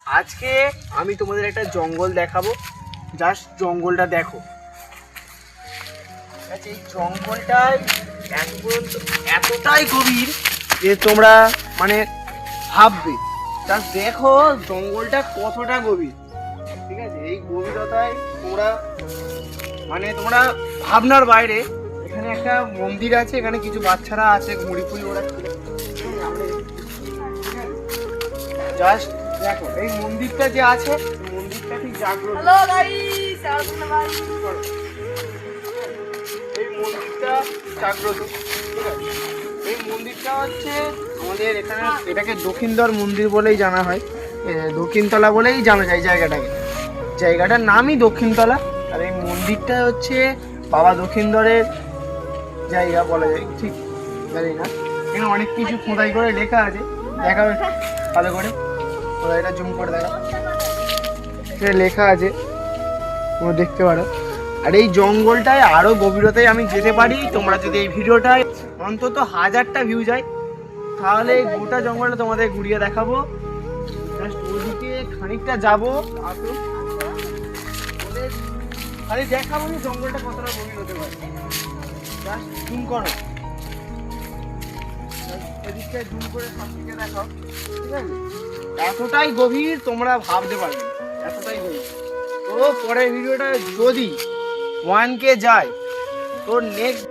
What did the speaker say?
আজকে আমি তোমাদের একটা জঙ্গল দেখাবো, জাস্ট জঙ্গলটা দেখো। আচ্ছা, এই জঙ্গলটাই এখন পর্যন্ত এতটাই গভীর যে তোমরা মানে ভাববে, জাস্ট দেখো জঙ্গলটা কতটা গভীর। ঠিক আছে, এই গভীরতায় তোমরা ভাবনার বাইরে। এখানে একটা মন্দির আছে, এখানে কিছু বাচ্চারা আছে ঘুড়ি ফুড়ি ওরা জাস্ট দেখো। এই মন্দিরটা যে আছে, মন্দিরটা ঠিক জাগ্রত। এই মন্দিরটা জাগ্রত, ঠিক আছে। এই মন্দিরটা হচ্ছে আমাদের এখানে, এটাকে দক্ষিণদ্বার মন্দির বলেই জানা হয়, দক্ষিণতলা বলেই জানা যায় জায়গাটাকে। জায়গাটার নামই দক্ষিণতলা। আর এই মন্দিরটা হচ্ছে বাবা দক্ষিণদ্বারের জায়গা বলা যায়, ঠিক জানি না। এখানে অনেক কিছু খোদাই করে লেখা আছে, দেখা ভালো করে খোদাইটা জুম করে দেখা, এখানে লেখা আছে, তোমরা দেখতে পারো। আর এই জঙ্গলটায় আরো গভীরতায় আমি যেতে পারি। তোমরা যদি এই ভিডিওটায় অন্তত 1000টা ভিউ যায়, তাহলে গোটা জঙ্গলটা তোমাদের ঘুরিয়ে দেখাবো। জাস্ট ওদিকে খানিকটা যাবো, আসো খালি দেখাবো যে জঙ্গলটা কতটা গভীর হতে পারে। জাস্ট জুম করো, এদিকটা জুম করে সব দিকে দেখাও, ঠিক আছে। এতটাই গভীর তোমরা ভাবতে পারবে, এতটাই গভীর। তো পরের ভিডিওটা যদি 1K যায়, তো নেক্সট